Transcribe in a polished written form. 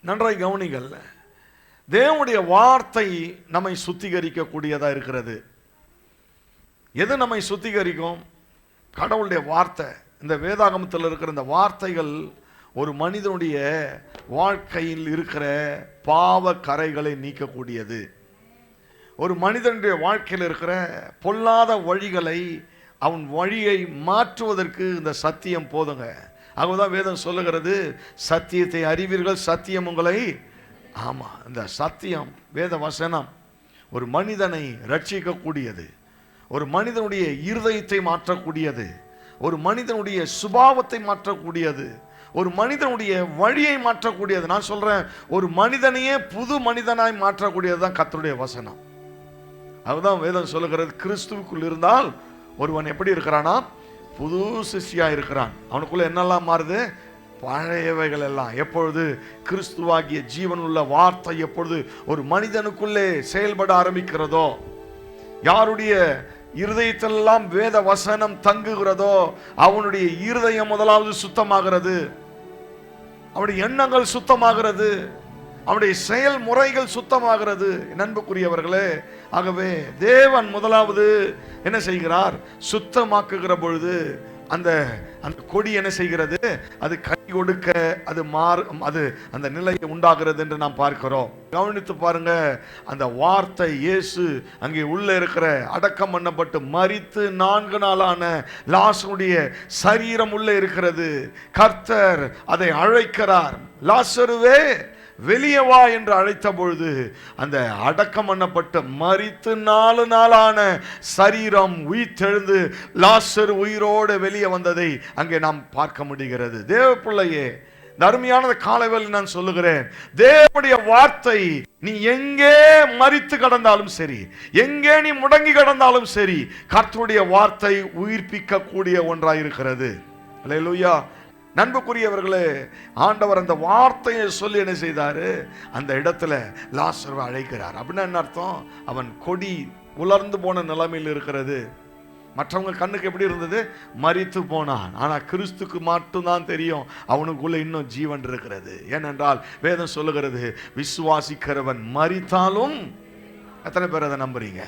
நன்றாய் கவனிங்கள். தேவனுடைய வார்த்தை நம்மை சுத்திகரிக்கக்கூடியதாக இருக்கிறது. எது நம்மை சுத்திகரிக்கும்? கடவுளுடைய வார்த்தை. இந்த வேதாகமத்தில் இருக்கிற இந்த வார்த்தைகள் ஒரு மனிதனுடைய வாழ்க்கையில் இருக்கிற பாவ கரைகளை நீக்கக்கூடியது. ஒரு மனிதனுடைய வாழ்க்கையில் இருக்கிற பொல்லாத வழிகளை, அவன் வழியை மாற்றுவதற்கு இந்த சத்தியம் போதுங்க. அதுதான் வேதம் சொல்லுகிறது, சத்தியத்தை அறிவீர்கள், சத்தியம் உங்களை. ஆமா, இந்த சத்தியம் வேத வசனம் ஒரு மனிதனை ரட்சிக்கக்கூடியது, ஒரு மனிதனுடைய இருதயத்தை மாற்றக்கூடியது, ஒரு மனிதனுடைய சுபாவத்தை மாற்றக்கூடியது, ஒரு மனிதனுடைய வழியை மாற்றக்கூடியது. நான் சொல்றேன், ஒரு மனிதனையே புது மனிதனாய் மாற்றக்கூடியது தான் கர்த்தருடைய வசனம். அதுதான் வேதம் சொல்லுகிறது, கிறிஸ்துவுக்குள் இருந்தால் ஒருவன் எப்படி இருக்கிறானா? புது சிஷ்யா இருக்கிறான். அவனுக்குள்ள என்னெல்லாம் மாறுது? பழையவைகள் எல்லாம். எப்பொழுது கிறிஸ்துவாகிய ஜீவனுள்ள வார்த்தை எப்பொழுது ஒரு மனிதனுக்குள்ளே செயல்பட ஆரம்பிக்கிறதோ, யாருடைய இருதயத்திலெல்லாம் வேத வசனம் தங்குகிறதோ அவனுடைய இருதயம் முதலாவது சுத்தமாகிறது, அவனுடைய எண்ணங்கள் சுத்தமாகிறது, அவனுடைய செயல்முறைகள் சுத்தமாகிறது. நண்புக்குரியவர்களே, ஆகவே தேவன் முதலாவது என்ன செய்கிறார்? சுத்தமாக்குகிற பொழுது அந்த அந்த கொடி என்ன செய்கிறது? அது கை கொடுக்க அது அந்த நிலையை உண்டாகிறது என்று நாம் பார்க்கிறோம். கவனித்து பாருங்க, அந்த வார்த்தை இயேசு அங்கே உள்ள இருக்கிற அடக்கம் பண்ணப்பட்டு மரித்து 4 நாளான லாசருடைய சரீரம் உள்ள இருக்கிறது. கர்த்தர் அதை அழைக்கிறார், லாசருவே வெளியே வா என்று அழைத்த பொழுது அந்த அடக்கம் பண்ணப்பட்ட மரித்து 4 நாளான சரீரம் உயிர்த்தெழுந்து லாசரு உயிரோடு வெளியே வந்ததை அங்கே நாம் பார்க்க முடிகிறது. தேவ பிள்ளையே, அருமையான காலைவேளை நான் சொல்லுகிறேன், தேவனுடைய வார்த்தை நீ எங்கே மரித்து கடந்தாலும் சரி, எங்கே நீ முடங்கி கடந்தாலும் சரி, கர்த்தருடைய வார்த்தை உயிர்ப்பிக்க கூடிய ஒன்றாயிருக்கிறது. அல்லேலூயா. நண்புக்குரியவர்களே, ஆண்டவர் அந்த வார்த்தையை சொல்லி என்ன செய்தாரு? அந்த இடத்துல லாசருவை அழைக்கிறார். அப்படின்னா என்ன அர்த்தம்? அவன் கொடி உலர்ந்து போன நிலைமையில் இருக்கிறது. மற்றவங்க கண்ணுக்கு எப்படி இருந்தது? மரித்து போனான். ஆனா கிறிஸ்துக்கு மட்டும்தான் தெரியும் அவனுக்குள்ள இன்னும் ஜீவன் இருக்கிறது. ஏனென்றால் வேதம் சொல்லுகிறது, விசுவாசிக்கிறவன் மரித்தாலும். எத்தனை பேர் அதை நம்புறீங்க?